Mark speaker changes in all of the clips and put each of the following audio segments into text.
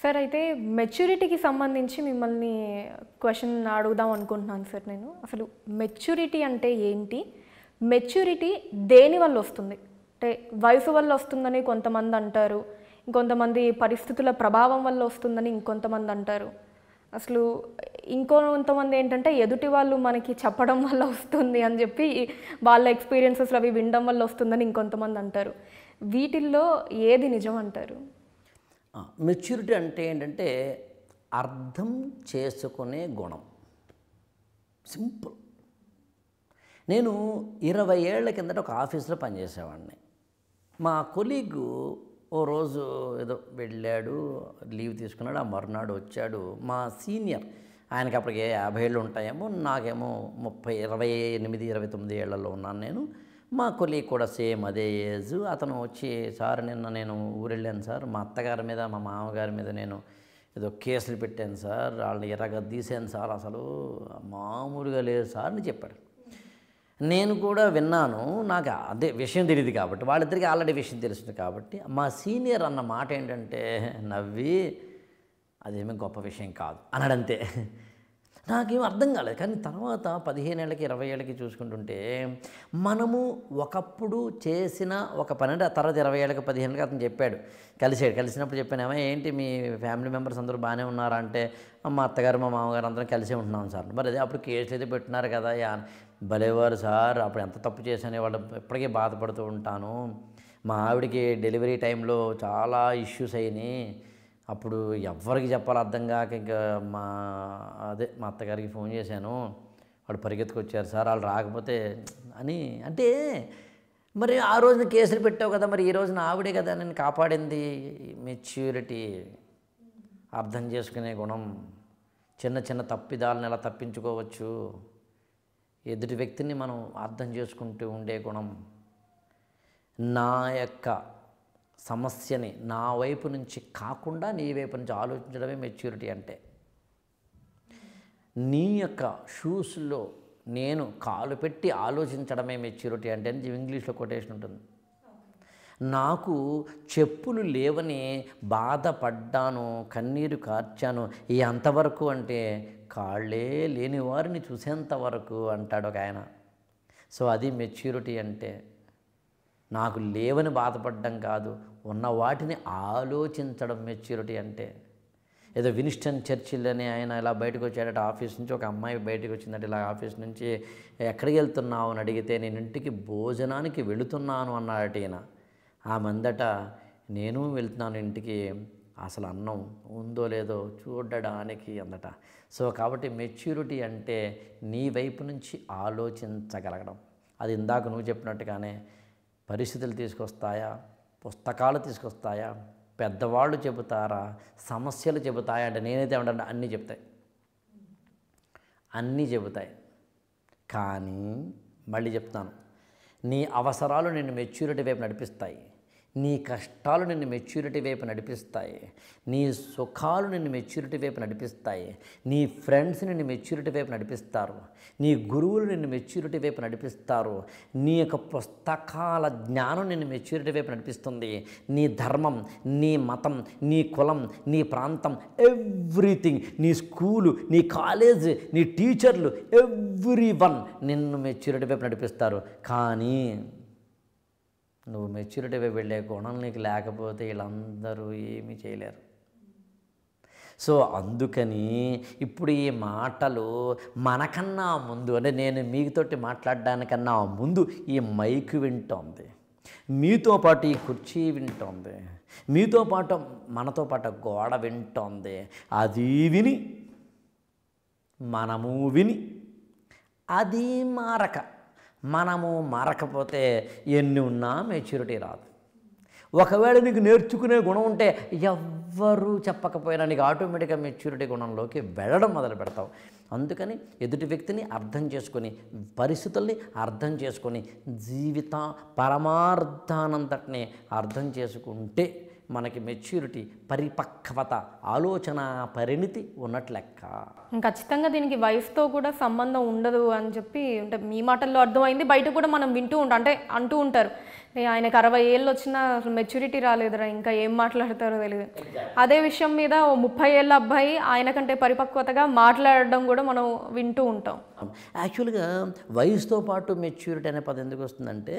Speaker 1: Sir, అయితే మెచ్యూరిటీకి సంబంధించి మిమ్మల్ని క్వశ్చన్ అడుగుదాం అనుకుంటున్నాను సార్. నేను అసలు మెచ్యూరిటీ అంటే ఏంటి? మెచ్యూరిటీ దేని వల్ల వస్తుంది? అంటే వయసు వల్ల వస్తుందని కొంతమంది అంటారు, ఇంకొంతమంది పరిస్థితుల ప్రభావం వల్ల వస్తుందని ఇంకొంతమంది అంటారు. అసలు ఇంకొంతమంది ఏంటంటే ఎదుటి వాళ్ళు మనకి చెప్పడం వల్ల వస్తుంది అని చెప్పి వాళ్ళ ఎక్స్పీరియన్సెస్ అవి వినడం వల్ల వస్తుందని ఇంకొంతమంది అంటారు. వీటిల్లో ఏది నిజం అంటారు?
Speaker 2: మెచ్యూరిటీ అంటే ఏంటంటే అర్థం చేసుకునే గుణం. సింపుల్. నేను 20 ఏళ్ల కిందట ఒక ఆఫీస్లో పనిచేసేవాడిని. మా కొలీగు ఓ రోజు ఏదో వెళ్ళాడు, లీవ్ తీసుకున్నాడు. ఆ మరునాడు వచ్చాడు. మా సీనియర్, ఆయనకి అప్పటికే 50 ఏళ్ళు ఉంటాయేమో, నాకేమో 28, 29 ఏళ్లలో ఉన్నాను నేను. మా కొలీగ్ కూడా సేమ్ అదే ఏజ్. అతను వచ్చి, సార్ నిన్న నేను ఊరెళ్ళాను సార్, మా అత్తగారి మీద మా మామగారి మీద నేను ఏదో కేసులు పెట్టాను సార్, వాళ్ళని ఎర్రగా తీసాను సార్, అసలు మామూలుగా లేదు సార్ అని చెప్పాడు. నేను కూడా విన్నాను. నాకు అదే విషయం తెలియదు కాబట్టి, వాళ్ళిద్దరికీ ఆల్రెడీ విషయం తెలుస్తుంది కాబట్టి, మా సీనియర్ అన్న మాట ఏంటంటే నవ్వి, అదేమీ గొప్ప విషయం కాదు అన్నాడంతే. నాకేం అర్థం కాలేదు. కానీ తర్వాత 15 ఏళ్ళకి 20 ఏళ్ళకి చూసుకుంటుంటే మనము ఒకప్పుడు చేసిన ఒక పని, అంటే తర్వాత 20 ఏళ్ళకి 15 ఏళ్ళకి అతను చెప్పాడు, కలిసినప్పుడు చెప్పానేమో, ఏంటి మీ ఫ్యామిలీ మెంబర్స్ అందరూ బాగానే ఉన్నారా అంటే, మా అత్తగారు మా మామగారు అందరం కలిసే ఉంటున్నాం సార్. మరి అదే అప్పుడు కేసులు అయితే పెట్టినారు కదా, భలేవారు సార్, అప్పుడు ఎంత తప్పు చేశానే వాళ్ళు ఇప్పటికీ బాధపడుతూ ఉంటాను. మా ఆవిడకి డెలివరీ టైంలో చాలా ఇష్యూస్ అయినాయి, అప్పుడు ఎవరికి చెప్పాలో అర్థం కాక ఇంకా మా అత్తగారికి ఫోన్ చేశాను, వాళ్ళు పరిగెత్తుకొచ్చారు సార్, వాళ్ళు రాకపోతే అని. అంటే మరి ఆ రోజున కేసులు పెట్టావు కదా, మరి ఈ రోజున ఆవిడే కదా నేను కాపాడింది. మెచ్యూరిటీ, అర్థం చేసుకునే గుణం, చిన్న చిన్న తప్పిదాలను ఎలా తప్పించుకోవచ్చు, ఎదుటి వ్యక్తిని మనం అర్థం చేసుకుంటూ ఉండే గుణం, నా యొక్క సమస్యని నా వైపు నుంచి కాకుండా నీ వైపు నుంచి ఆలోచించడమే మెచ్యూరిటీ అంటే. నీ యొక్క షూస్లో నేను కాలు పెట్టి ఆలోచించడమే మెచ్యూరిటీ అంటే అని ఇంగ్లీష్లో కొటేషన్ ఉంటుంది. నాకు చెప్పులు లేవని బాధపడ్డాను, కన్నీరు కార్చాను, అంతవరకు అంటే కాళ్ళే లేని వారిని చూసేంతవరకు అంటాడు ఒక ఆయన. సో అది మెచ్యూరిటీ అంటే. నాకు లేవని బాధపడడం కాదు, ఉన్న వాటిని ఆలోచించడం మెచ్యూరిటీ అంటే. ఏదో విన్స్టన్ చర్చిల్ అని ఆయన ఇలా బయటకు వచ్చాడట ఆఫీస్ నుంచి, ఒక అమ్మాయి బయటకు వచ్చిందట ఇలా ఆఫీస్ నుంచి, ఎక్కడికి వెళ్తున్నావు అని అడిగితే, నేను ఇంటికి భోజనానికి వెళుతున్నాను అన్నాడట ఈయన. ఆ మందట, నేను వెళ్తున్నాను ఇంటికి, అసలు అన్నం ఉందో లేదో చూడడానికి అందట. సో కాబట్టి మెచ్యూరిటీ అంటే నీ వైపు నుంచి ఆలోచించగలగడం. అది ఇందాక నువ్వు చెప్పినట్టుగానే పరిస్థితులు తీసుకొస్తాయా, పుస్తకాలు తీసుకొస్తాయా, పెద్దవాళ్ళు చెబుతారా, సమస్యలు చెబుతాయా అంటే నేనైతే ఏమంటే అన్నీ చెప్తాయి, అన్నీ చెబుతాయి. కానీ మళ్ళీ చెప్తాను, నీ అవసరాలు నిన్ను మెచ్యూరిటీ వైపు నడిపిస్తాయి, నీ కష్టాలు నిన్ను మెచ్యూరిటీ వైపు నడిపిస్తాయి, నీ సుఖాలు నిన్ను మెచ్యూరిటీ వైపు నడిపిస్తాయి, నీ ఫ్రెండ్స్ నిన్ను మెచ్యూరిటీ వైపు నడిపిస్తారు, నీ గురువులు నిన్ను మెచ్యూరిటీ వైపు నడిపిస్తారు, నీ యొక్క పుస్తకాల జ్ఞానం నిన్ను మెచ్యూరిటీ వైపు నడిపిస్తుంది, నీ ధర్మం, నీ మతం, నీ కులం, నీ ప్రాంతం, ఎవ్రీథింగ్, నీ స్కూలు, నీ కాలేజ్, నీ టీచర్లు, ఎవ్రీవన్ నిన్ను మెచ్యూరిటీ వైపు నడిపిస్తారు. కానీ నువ్వు మెచ్యూరిటీ వైపు వెళ్ళే గుణం నీకు లేకపోతే వీళ్ళందరూ ఏమీ చేయలేరు. సో అందుకని ఇప్పుడు ఈ మాటలు మనకన్నా ముందు, అంటే నేను మీతోటి మాట్లాడడానికన్నా ముందు ఈ మైక్ వింటోంది, మీతో పాటు ఈ కుర్చీ వింటోంది, మీతో పాటు మనతో పాటు గోడ వింటోంది. అది విని మనము విని అది మనము మారకపోతే ఎన్ని ఉన్నా మెచ్యూరిటీ రాదు. ఒకవేళ నీకు నేర్చుకునే గుణం ఉంటే ఎవ్వరూ చెప్పకపోయినా నీకు ఆటోమేటిక్గా మెచ్యూరిటీ గుణంలోకి వెళ్ళడం మొదలు పెడతావు. అందుకని ఎదుటి వ్యక్తిని అర్థం చేసుకొని, పరిస్థితుల్ని అర్థం చేసుకొని, జీవిత పరమార్థానంతటిని అర్థం చేసుకుంటే మనకి మెచ్యూరిటీ, పరిపక్వత, ఆలోచన పరిణితి ఉన్నట్లు లెక్క.
Speaker 1: ఖచ్చితంగా దీనికి వయసుతో కూడా సంబంధం ఉండదు అని చెప్పి అంటే మీ మాటల్లో అర్థమైంది. బయట కూడా మనం వింటూ ఉంటాం, అంటే అంటూ ఉంటారు, ఆయనకు 60 ఏళ్ళు వచ్చినా మెచ్యూరిటీ రాలేదురా, ఇంకా ఏం మాట్లాడతారో తెలియదు. అదే విషయం మీద ఓ 30 ఏళ్ళ అబ్బాయి ఆయన కంటే పరిపక్వతగా మాట్లాడడం కూడా మనం వింటూ ఉంటాం.
Speaker 2: యాక్చువల్గా వయసుతో పాటు మెచ్యూరిటీ అనే పదం ఎందుకు వస్తుందంటే,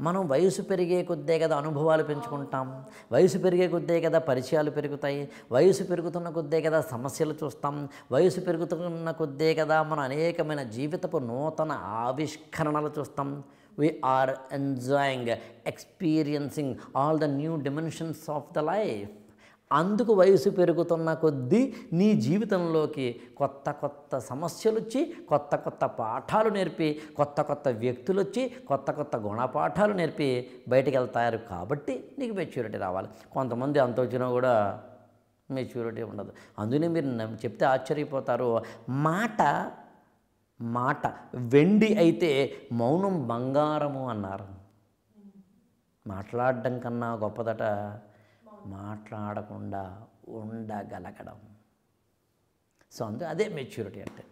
Speaker 2: మనం వయసు పెరిగే కొద్దే కదా అనుభవాలు పెంచుకుంటాం, వయసు పెరిగే కొద్దే కదా పరిచయాలు పెరుగుతాయి, వయసు పెరుగుతున్న కొద్దే కదా సమస్యలు చూస్తాం, వయసు పెరుగుతున్న కొద్దే కదా మనం అనేకమైన జీవితపు నూతన ఆవిష్కరణలు చూస్తాం. We are enjoying, experiencing all the new dimensions of the life. అందుకు వయసు పెరుగుతున్న కొద్దీ నీ జీవితంలోకి కొత్త కొత్త సమస్యలు వచ్చి, కొత్త కొత్త పాఠాలు నేర్పి, కొత్త కొత్త వ్యక్తులు వచ్చి, కొత్త కొత్త గుణపాఠాలు నేర్పి బయటికి వెళ్తారు. కాబట్టి నీకు మెచ్యూరిటీ రావాలి. కొంతమంది అంత వచ్చినా కూడా మెచ్యూరిటీ ఉండదు. అందుకని మీరు చెప్తే ఆశ్చర్యపోతారు, మాట వెండి అయితే మౌనం బంగారము అన్నారు. మాట్లాడడం కన్నా గొప్పదట మాట్లాడకుండా ఉండగలగడం. సో అదే మెచ్యూరిటీ అంటే.